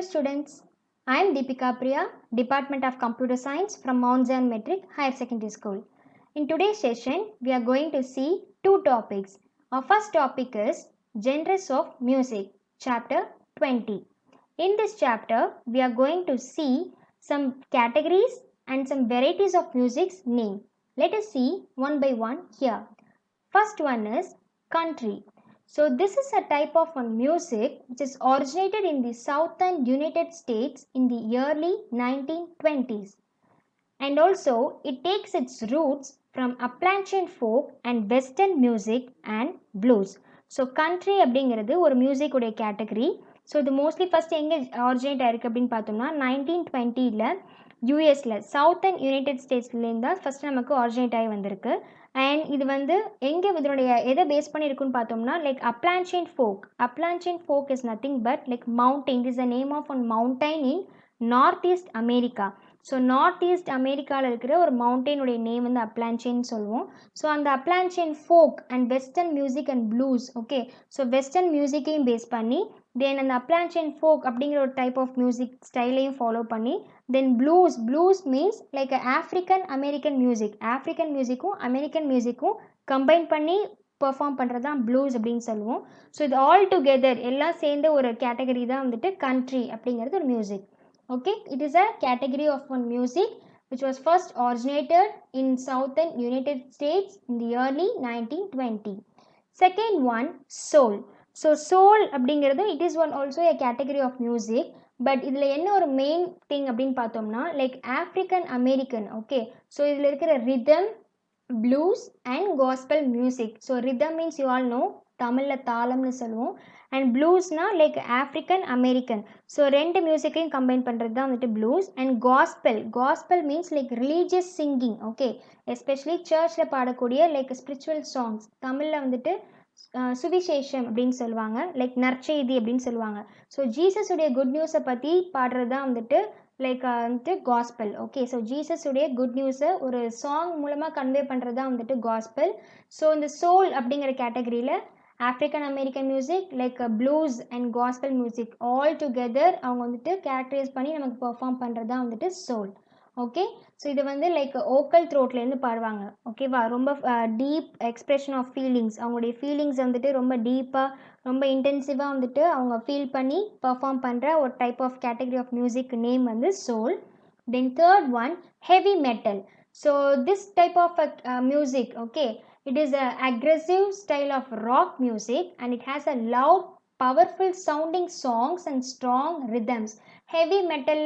students. I am Deepika Priya, Department of Computer Science from Mount Zion Metric Higher Secondary School. In today's session, we are going to see two topics. Our first topic is Genres of Music, Chapter 20. In this chapter, we are going to see some categories and some varieties of music's name. Let us see one by one here. First one is country. So this is a type of music which is originated in the southern United States in the early 1920s. And also it takes its roots from Appalachian folk and western music and blues. So country அப்படிங்கிறது ஒரு music உடைய category. So இது mostly first எங்கே originate ஆயிருக்கு அப்படின்னு பார்த்தோம்னா 1920 யூஎஸில் southern United ஸ்டேட்ஸ்லேருந்து தான் ஃபஸ்ட் நமக்கு ஆரிஜினேட் ஆகி வந்திருக்கு. அண்ட் இது வந்து எங்கே இதனுடைய எதை பேஸ் பண்ணியிருக்குன்னு பார்த்தோம்னா like Appalachian folk is nothing but like mountain is the name of one mountain in north east America. So north east அமெரிக்காவில் இருக்கிற ஒரு மவுண்டெயினுடைய நேம் வந்து அப்லான்சியன்னு சொல்லுவோம். ஸோ அந்த Appalachian folk and western music and blues, okay, so western மியூசிக்கையும் base பண்ணி then அந்த Appalachian folk அப்படிங்கிற ஒரு டைப் ஆஃப் மியூசிக் ஸ்டைலையும் ஃபாலோ பண்ணி then blues means like African American மியூசிக்கும் அமெரிக்கன் மியூசிக்கும் கம்பைன் பண்ணி பெர்ஃபார்ம் பண்ணுறது தான் ப்ளூஸ் அப்படின்னு சொல்லுவோம். ஸோ இது ஆல் டுகெதர் எல்லாம் சேர்ந்த ஒரு கேட்டகரி தான் வந்துட்டு கண்ட்ரி அப்படிங்கிறது ஒரு music. Okay, it is a category of one music which was first originated in southern United States in the early 1920. Second one, soul. So soul அப்படிங்கிறது it is one also a category of music, but இதில் என்ன ஒரு main thing அப்படின்னு பார்த்தோம்னா like African American. Okay, so இதில் இருக்கிற rhythm, blues and gospel music. So rhythm means you all know, தமிழில் தாளம்னு சொல்லுவோம். அண்ட் ப்ளூஸ்னா லைக் ஆஃப்ரிக்கன் அமெரிக்கன். ஸோ ரெண்டு மியூசிக்கையும் கம்பைன் பண்ணுறது தான் வந்துட்டு blues. And gospel means like religious singing. Okay, especially சர்ச்சில் பாடக்கூடிய லைக் ஸ்பிரிச்சுவல் சாங்ஸ். தமிழில் வந்துட்டு சுவிசேஷம் அப்படின்னு சொல்லுவாங்க, லைக் நற்செய்தி அப்படின்னு சொல்லுவாங்க. ஸோ ஜீசஸுடைய குட் நியூஸை பற்றி பாடுறது தான் வந்துட்டு லைக் வந்துட்டு காஸ்பல். ஓகே, ஸோ ஜீசஸுடைய குட் நியூஸை ஒரு சாங் மூலமாக கன்வே பண்ணுறது தான் வந்துட்டு காஸ்பல். ஸோ இந்த சோல் அப்படிங்கிற கேட்டகரியில் African American music like blues and gospel music all together அவங்க வந்துட்டு கேரக்டரைஸ் பண்ணி நமக்கு பெர்ஃபார்ம் பண்ணுறது தான் வந்துட்டு சோல். ஓகே, ஸோ இது வந்து லைக் ஓக்கல் த்ரோட்லேருந்து பாடுவாங்க. ஓகேவா, ரொம்ப டீப் எக்ஸ்ப்ரெஷன் ஆஃப் ஃபீலிங்ஸ், அவங்களுடைய ஃபீலிங்ஸ் வந்துட்டு ரொம்ப டீப்பாக ரொம்ப இன்டென்சிவாக வந்துட்டு அவங்க ஃபீல் பண்ணி பெர்ஃபார்ம் பண்ணுற ஒரு type of category of music name வந்து soul. Then third one, heavy metal. So this type of music, okay, it is an aggressive style of rock music and it has a loud powerful sounding songs and strong rhythms. heavy metal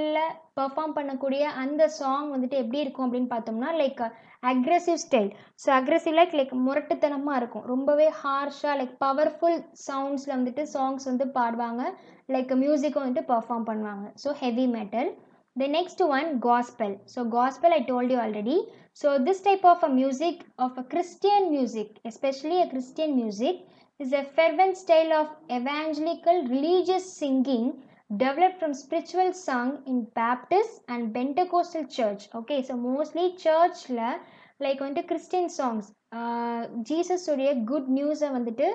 perform பண்ணக்கூடிய அந்த song வந்துட்டு எப்படி இருக்கும் அப்படின்னு பார்த்தோம்னா like aggressive style. So aggressive like முரட்டுத்தனமாக இருக்கும், ரொம்பவே ஹார்ஷாக லைக் பவர்ஃபுல் சவுண்ட்ஸில் வந்துட்டு சாங்ஸ் வந்து பாடுவாங்க, லைக் மியூசிக்கும் வந்துட்டு பெர்ஃபார்ம் பண்ணுவாங்க. So heavy metal. The next one, gospel. So gospel I told you already. So this type of a music, of a Christian music, especially a Christian music, is a fervent style of evangelical religious singing developed from spiritual song in Baptist and Pentecostal church. Okay, so mostly church la like வந்துட்டு Christian songs, Jesus உடைய good நியூஸை வந்துட்டு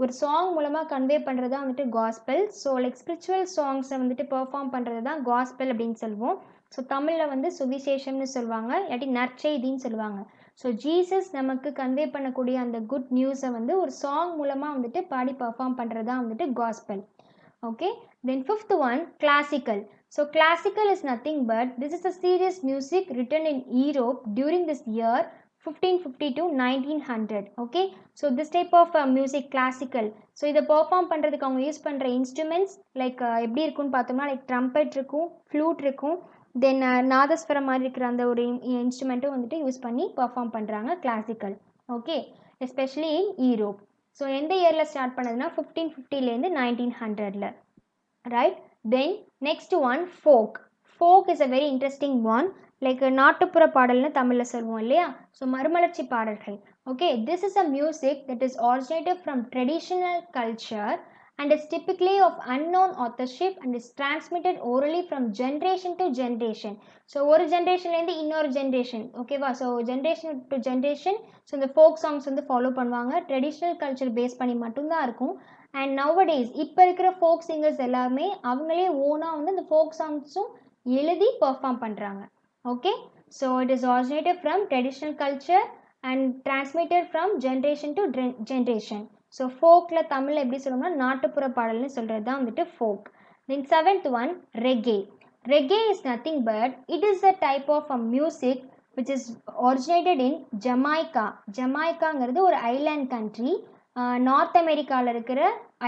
ஒரு song மூலமாக convey பண்ணுறது தான் வந்துட்டு gospel. So like spiritual சாங்ஸை வந்துட்டு பெர்ஃபார்ம் பண்ணுறது தான் காஸ்பல் அப்படின்னு சொல்லுவோம். ஸோ தமிழில் வந்து சுவிசேஷம்னு சொல்லுவாங்க, இல்லாட்டி நற்செய்தின்னு சொல்லுவாங்க. ஸோ ஜீசஸ் நமக்கு கன்வே பண்ணக்கூடிய அந்த குட் நியூஸை வந்து ஒரு சாங் மூலமாக வந்துட்டு பாடி பெர்ஃபார்ம் பண்ணுறது தான் வந்துட்டு gospel. Okay, then fifth one, classical. So classical is nothing but this is a serious music written in Europe during this year 1550 to 1900. Okay, so this type of music classical. So இதை perform பண்ணுறதுக்கு அவங்க use பண்ணுற instruments like எப்படி இருக்குன்னு பார்த்தோம்னா like trumpet இருக்கும், flute இருக்கும், தென் நாதஸ்வரம் மாதிரி இருக்கிற அந்த ஒரு இன்ஸ்ட்ருமெண்ட்டும் வந்துட்டு யூஸ் பண்ணி பெர்ஃபார்ம் பண்ணுறாங்க classical. Okay, especially in Europe. So எந்த இயரில் ஸ்டார்ட் பண்ணதுன்னா 1550லேருந்து 1900. Right. Then next one, folk is a very interesting one. Like நாட்டுப்புற பாடல்னு தமிழில் சொல்லுவோம் இல்லையா, ஸோ மறுமலர்ச்சி பாடல்கள். Okay, this is a music that is originated from traditional culture and is typically of unknown authorship and is transmitted orally from generation to generation. So ஒரு ஜென்ரேஷன்லேருந்து இன்னொரு generation, ஓகேவா? So generation to generation so இந்த folk songs வந்து follow பண்ணுவாங்க. Traditional culture base பண்ணி மட்டும்தான் இருக்கும். And nowadays இப்போ இருக்கிற ஃபோக் சிங்கர்ஸ் எல்லாமே அவங்களே ஓனாக வந்து இந்த ஃபோக் சாங்ஸும் எழுதி பெர்ஃபார்ம் பண்ணுறாங்க. Okay, so it is originated from traditional culture and transmitted from generation to generation. So ஃபோக்கில் தமிழில் எப்படி சொல்லணும்னா நாட்டுப்புற பாடல்னு சொல்கிறது தான் வந்துட்டு folk. Then 7th one, reggae. Reggae is nothing but it is a type of a music which is originated in Jamaica. ஜமாய்க்காங்கிறது ஒரு ஐலாண்ட் கண்ட்ரி. நார்த் அமெரிக்காவில் இருக்கிற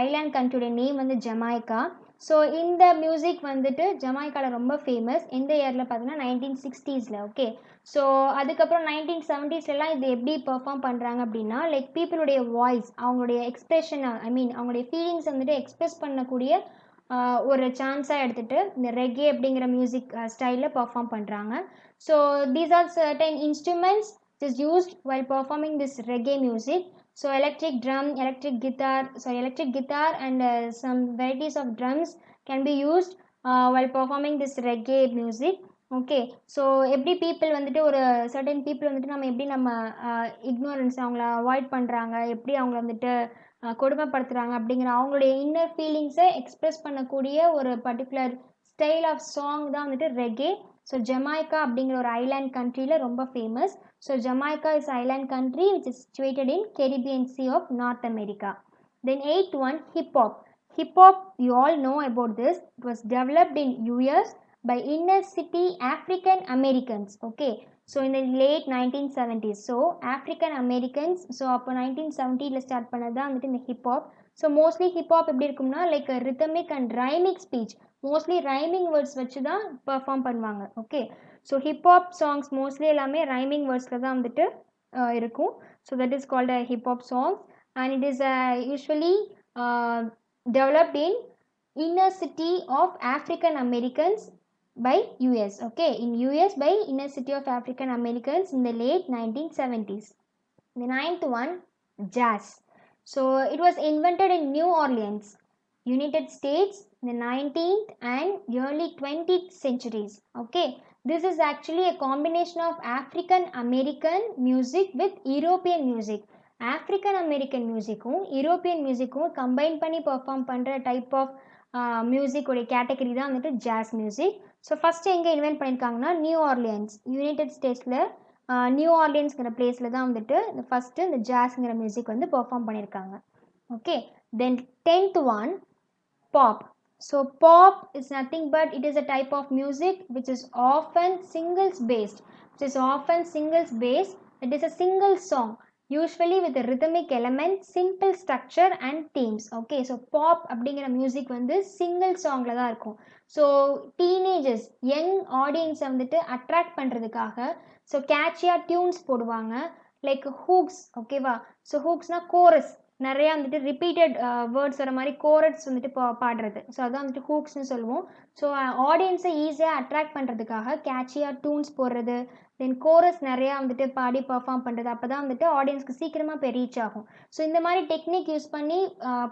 ஐலாண்ட் கண்ட்ரியோட நேம் வந்து ஜமாய்க்கா. ஸோ இந்த மியூசிக் வந்துட்டு ஜமாய்க்காவில் ரொம்ப ஃபேமஸ். எந்த இயரில் பார்த்தீங்கன்னா 1960s. ஓகே, ஸோ அதுக்கப்புறம் 1970sலாம் இது எப்படி பெர்ஃபார்ம் பண்ணுறாங்க அப்படின்னா, லைக் பீப்புளுடைய வாய்ஸ், அவங்களுடைய எக்ஸ்ப்ரெஷன், அவங்களுடைய ஃபீலிங்ஸ் வந்துட்டு எக்ஸ்ப்ரெஸ் பண்ணக்கூடிய ஒரு சான்ஸாக எடுத்துகிட்டு இந்த ரெகே அப்படிங்கிற மியூசிக் ஸ்டைலில் பெர்ஃபார்ம் பண்ணுறாங்க. So these are certain instruments is used while performing this ரெகே music. So electric drum, electric guitar and some varieties of drums can be used while performing this reggae music. Okay, so எப்படி people வந்துட்டு ஒரு certain people வந்துட்டு நம்ம ignorance அவங்கள avoid பண்ணுறாங்க, எப்படி அவங்கள வந்துட்டு கொடுமைப்படுத்துகிறாங்க அப்படிங்கிற அவங்களுடைய இன்னர் ஃபீலிங்ஸை எக்ஸ்ப்ரெஸ் பண்ணக்கூடிய ஒரு பர்டிகுலர் ஸ்டைல் ஆஃப் சாங் தான் வந்துட்டு ரெகே. ஸோ ஜமாய்க்கா அப்படிங்கிற ஒரு ஐலாண்ட் கண்ட்ரியில் ரொம்ப famous. So Jamaica is island country which is situated in Caribbean Sea of North America. Then 8th one, hip hop. Hip hop, you all know about this. It was developed in US by inner city African Americans. Okay, so in the late 1970s. So African Americans, so அப்போ 1970ல start பண்ணதான் வந்துட்டு இந்த hip hop. So mostly hip hop எப்படி இருக்கும்னா like rhythmic and rhymic speech, mostly rhyming words வச்சு தான் perform பண்ணுவாங்க. Okay, so hip hop songs mostly எல்லாமே ரைமிங் வேர்ட்ஸில் தான் வந்துட்டு இருக்கும். So that is called a hip hop songs and it is usually developed in inner city of African Americans by US. Okay, in US by inner city of African Americans in the late 1970s. The 9th one, jazz. So it was invented in New Orleans, United States in the 19th and early 20th centuries. Okay, this is actually a combination of African American music with European music. African American music-ம் European music-ம் combine பண்ணி perform பண்ணுற type of மியூசிக்கோடைய category தான் வந்துட்டு jazz music. So first எங்கே invent பண்ணியிருக்காங்கன்னா New Orleans, United ஸ்டேட்ஸில் நியூ ஆர்லியன்ஸ்ங்கிற பிளேஸில் தான் வந்துட்டு இந்த ஃபஸ்ட்டு இந்த ஜாஸ்ங்கிற மியூசிக் வந்து பெர்ஃபார்ம் பண்ணியிருக்காங்க. Okay, then 10th one, pop. So pop is nothing but it is a type of music which is often singles based. It is a single song, usually with a rhythmic element, simple structure and themes. Okay, so pop அப்படிங்கிற music வந்து single சாங்கில் தான் இருக்கும். So teenagers, young ஆடியன்ஸை வந்துட்டு attract பண்ணுறதுக்காக so கேட்சியாக tunes போடுவாங்க, like hooks. ஓகேவா, ஸோ ஹூக்ஸ்னால் கோரஸ், நிறையா வந்துட்டு ரிப்பீட்டட் வேர்ட்ஸ் வர மாதிரி கோரட்ஸ் வந்துட்டு பாடுறது. ஸோ அதான் வந்துட்டு ஹூக்ஸ்னு சொல்லுவோம். ஸோ ஆடியன்ஸை ஈஸியாக அட்ராக்ட் பண்ணுறதுக்காக கேட்சியாக டியூன்ஸ் போடுறது, தென் கோரஸ் நிறையா வந்துட்டு பாடி பர்ஃபார்ம் பண்ணுறது. அப்போ தான் வந்துட்டு ஆடியன்ஸ்க்கு சீக்கிரமாக போய் ரீச் ஆகும். ஸோ இந்த மாதிரி டெக்னிக் யூஸ் பண்ணி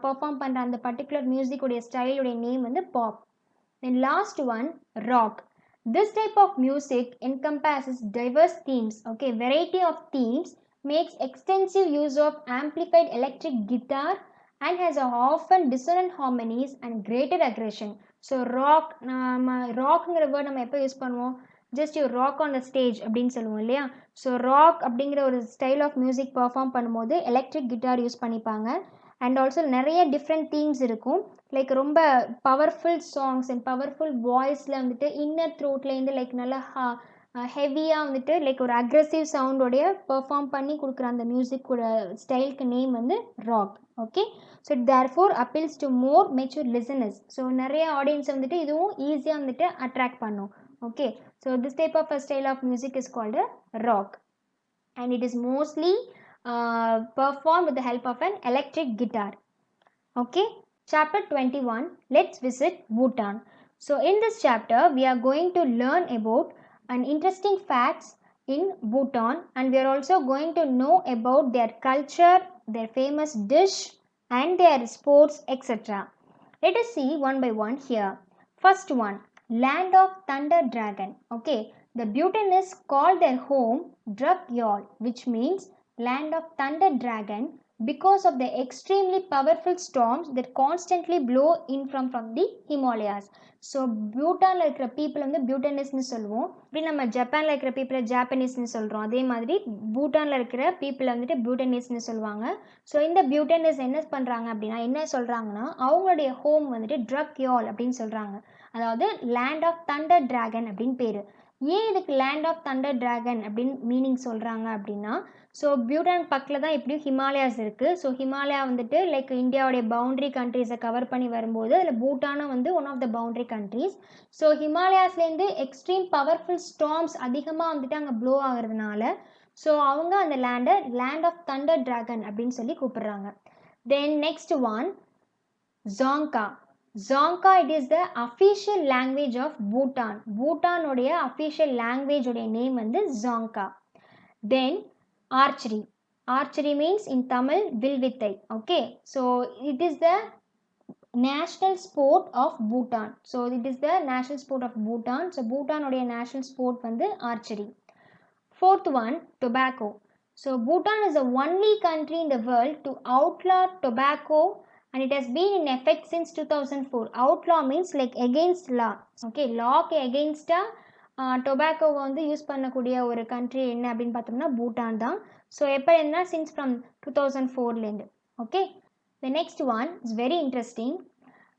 பர்ஃபார்ம் பண்ணுற அந்த பர்டிகுலர் மியூசிக்குடைய ஸ்டைலுடைய நேம் வந்து pop. Then last one, rock. This type of music encompasses diverse themes. Okay, variety of themes, makes extensive use of amplified electric guitar and has a often dissonant harmonies and greater aggression. So rock, ராக்ங்கிற word நம்ம எப்போ use பண்ணுவோம், just you rock on the stage அப்படின்னு சொல்லுவோம் இல்லையா. So rock அப்படிங்கிற ஒரு style of music perform பண்ணும்போது எலக்ட்ரிக் கிட்டார் யூஸ் பண்ணிப்பாங்க. அண்ட் ஆல்சோ நிறைய டிஃப்ரெண்ட் தீம்ஸ் இருக்கும், லைக் ரொம்ப பவர்ஃபுல் சாங்ஸ் அண்ட் பவர்ஃபுல் வாய்ஸில் வந்துட்டு இன்னர் த்ரோட்லேருந்து லைக் நல்லா ஹெவியாக வந்துட்டு லைக் ஒரு அக்ரெசிவ் சவுண்டோடைய பெர்ஃபார்ம் பண்ணி கொடுக்குற அந்த மியூசிக்கோட ஸ்டைலுக்கு நேம் வந்து rock. Okay, so it therefore appeals to more mature listeners. So நிறைய ஆடியன்ஸ் வந்துட்டு இதுவும் ஈஸியாக வந்துட்டு அட்ராக்ட் பண்ணும். Okay, so this type of a style of music is called a rock and it is mostly performed with the help of an electric guitar. Okay, chapter 21, let's visit Bhutan. So in this chapter we are going to learn about an interesting facts in Bhutan and we are also going to know about their culture, their famous dish and their sports, etc. Let us see one by one here. First one, land of thunder dragon. Okay, the Bhutanists called their home Druk-Yul, which means land of thunder dragon, because of the extremely powerful storms that constantly blow in from the Himalayas. So பூட்டானில் இருக்கிற people வந்து பியூட்டனிஸ்ட்னு சொல்லுவோம். இப்படி நம்ம ஜப்பானில் இருக்கிற பீப்புளை ஜாப்பனீஸ்னு சொல்கிறோம். அதே மாதிரி பூட்டானில் இருக்கிற பீப்புளை வந்துட்டு பியூட்டனிஸ்ட்னு சொல்லுவாங்க. ஸோ இந்த பியூட்டனிஸ் என்ன பண்ணுறாங்க அப்படின்னா, என்ன சொல்கிறாங்கன்னா, அவங்களுடைய ஹோம் வந்துட்டு ட்ரக்-யோல் அப்படின்னு சொல்கிறாங்க. அதாவது லேண்ட் ஆஃப் தண்டர் டிராகன் அப்படின்னு பேர். ஏன் இதுக்கு லேண்ட் ஆஃப் தண்டர் டிராகன் அப்படின்னு மீனிங் சொல்கிறாங்க அப்படின்னா, ஸோ பியூட்டான் பக்கத்தில் தான் எப்படியும் ஹிமாலயாஸ் இருக்குது. ஸோ ஹிமாலயா வந்துட்டு லைக் இந்தியாவுடைய பவுண்ட்ரி கண்ட்ரீஸை கவர் பண்ணி வரும்போது அதில் பூட்டானும் வந்து one of the boundary countries. So ஹிமாலயாஸ்லேருந்து எக்ஸ்ட்ரீம் பவர்ஃபுல் ஸ்டார்ம்ஸ் அதிகமாக வந்துட்டு அங்கே ப்ளோ ஆகிறதுனால ஸோ அவங்க அந்த லேண்டை லேண்ட் ஆஃப் தண்டர் டிராகன் அப்படின்னு சொல்லி கூப்பிடுறாங்க. Then next one, Dzongkha. Dzongkha, it is the official language of Bhutan. Bhutan உடைய official language உடைய name வந்து Dzongkha. Then archery. Archery means in Tamil vilvithai. Okay, so it is the national sport of Bhutan. So it is the national sport of Bhutan. So Bhutan உடைய national sport வந்து archery. Fourth one, tobacco. So Bhutan is the only country in the world to outlaw tobacco, and it has been in effect since 2004. Outlaw means like against law. Okay, law against tobacco வந்து use பண்ணக்கூடிய ஒரு country என்ன அப்படின்னு பார்த்தோம்னா பூட்டான் தான். So எப்போ என்ன since from 2004லேருந்து. Okay, the next one is very interesting.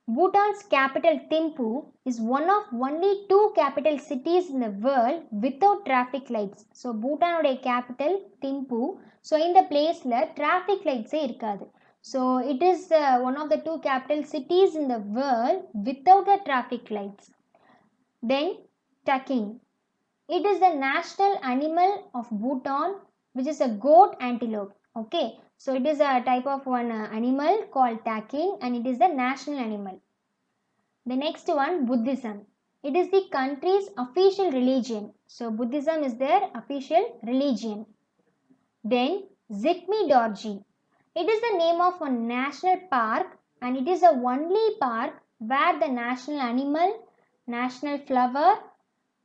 Bhutan's capital Thimphu is one of only 2 capital cities in the world without traffic lights. So பூட்டானுடைய capital Thimphu. So இந்த பிளேஸில் traffic lightsே இருக்காது. So it is one of the 2 capital cities in the world without the traffic lights. Then takin. It is the national animal of Bhutan, which is a goat antelope. Okay, so it is a type of one animal called takin, and it is the national animal. The next one, Buddhism. It is the country's official religion. So Buddhism is their official religion. Then Zikmi Dorji. It is the name of a national park, and it is the only park where the national animal, national flower,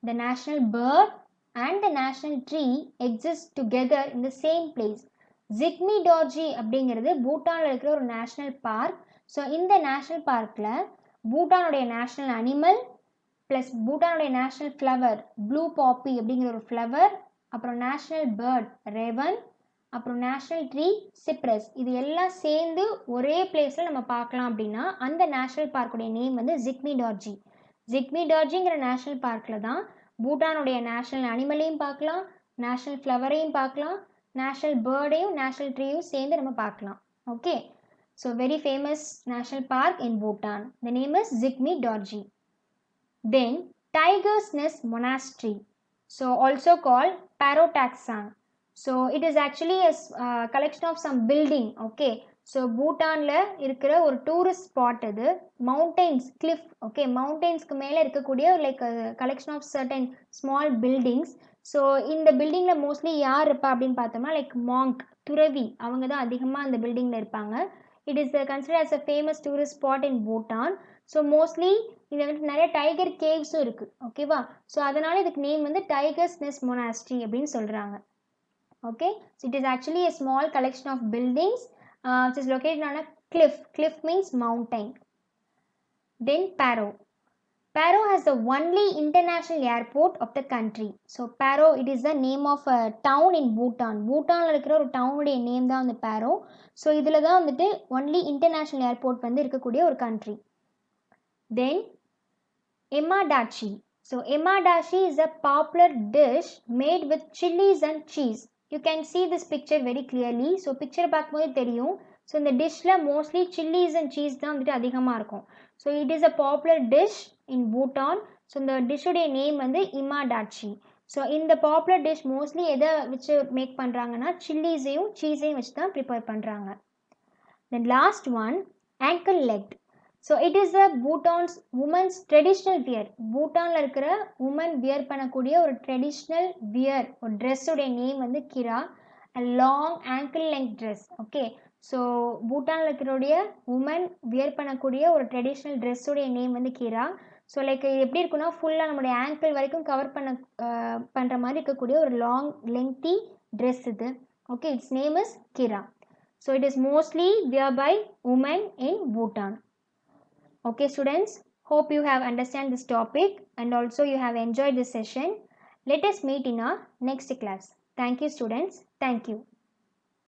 the national bird and the national tree exist together in the same place. Zikmi Dorji அப்படிங்கிறது பூட்டானில் இருக்கிற ஒரு national park. So இந்த national பார்க்கில் பூட்டானுடைய national animal plus பூட்டானுடைய national flower blue poppy அப்படிங்கிற ஒரு ஃப்ளவர், அப்புறம் நேஷ்னல் பேர்ட் ரெவன், அப்புறம் நேஷ்னல் ட்ரீ சிப்ரஸ், இது எல்லாம் சேர்ந்து ஒரே பிளேஸில் நம்ம பார்க்கலாம். அப்படின்னா அந்த நேஷ்னல் பார்க்குடைய நேம் வந்து ஜிக்மி டார்ஜி. ஜிக்மி டார்ஜிங்கிற நேஷ்னல் பார்க்கில் தான் பூட்டானுடைய நேஷ்னல் அனிமலையும் பார்க்கலாம், நேஷ்னல் ஃப்ளவரையும் பார்க்கலாம், நேஷ்னல் பேர்டையும் நேஷ்னல் ட்ரீயும் சேர்ந்து நம்ம பார்க்கலாம். Okay, so very famous national park in Bhutan. The name is Jigme Dorji. Then Tiger's Nest Monastery, so also called Paro Taktsang. So it is actually a collection of some building. Okay, so பூட்டானில் இருக்கிற ஒரு tourist spot இது. Mountains cliff, okay, மவுண்டெயின்ஸ்க்கு மேலே இருக்கக்கூடிய like collection of certain small buildings. So இந்த பில்டிங்கில் mostly யார் இருப்பா அப்படின்னு பார்த்தோம்னா லைக் மாங்க், துறவி, அவங்க தான் அதிகமாக அந்த பில்டிங்கில் இருப்பாங்க. It is consider as a famous tourist spot in Bhutan. So mostly இதில் வந்து நிறைய டைகர் கேவ்ஸும் இருக்குது. ஓகேவா, ஸோ அதனால் இதுக்கு நேம் வந்து டைகர்ஸ் நெஸ்ட் மொனாஸ்ட்ரி அப்படின்னு சொல்கிறாங்க. Okay, so it is actually a small collection of buildings which is located on a cliff. Cliff means mountain. Then Paro. Paro has the only international airport of the country. So Paro, it is the name of a town in Bhutan. Bhutanல இருக்கிற ஒரு டவுனுடைய name தான் வந்து Paro. So இதில் தான் வந்துட்டு only international airport வந்து இருக்கக்கூடிய ஒரு country. Then Emadachi. So Emadachi is a popular dish made with chilies and cheese. You can see this picture very clearly. So picture பார்க்கும்போது தெரியும். ஸோ இந்த டிஷ்ஷில் மோஸ்ட்லி சில்லிஸ் அண்ட் சீஸ் தான் வந்துட்டு அதிகமாக இருக்கும். So it is a popular dish in Bhutan. So இந்த டிஷ்ஷுடைய name வந்து இமாடாச்சி. So இந்த பாப்புலர் டிஷ் மோஸ்ட்லி எதை வச்சு மேக் பண்ணுறாங்கன்னா சில்லிஸையும் சீஸையும் வச்சு தான் ப்ரிப்பேர் பண்ணுறாங்க. Then last one, ankle legged. So it is a Bhutan's women's traditional wear. பூட்டானில் இருக்கிற உமன் வியர் பண்ணக்கூடிய ஒரு ட்ரெடிஷ்னல் வியர், ஒரு ட்ரெஸ்ஸுடைய நேம் வந்து கிரா, a long ankle length dress. Okay, so பூட்டானில் இருக்கிறோடைய உமன் வியர் பண்ணக்கூடிய ஒரு ட்ரெடிஷ்னல் ட்ரெஸ்ஸோடைய நேம் வந்து கிரா. ஸோ லைக் இது எப்படி இருக்குன்னா ஃபுல்லாக நம்மளுடைய ஆங்கிள் வரைக்கும் கவர் பண்ணுற மாதிரி இருக்கக்கூடிய ஒரு லாங் லெங்தி ட்ரெஸ் இது. Okay, its name is Kira. So it is mostly wear by women in Bhutan. Okay students, hope you have understand this topic and also you have enjoyed this session. Let us meet in our next class. Thank you students. Thank you.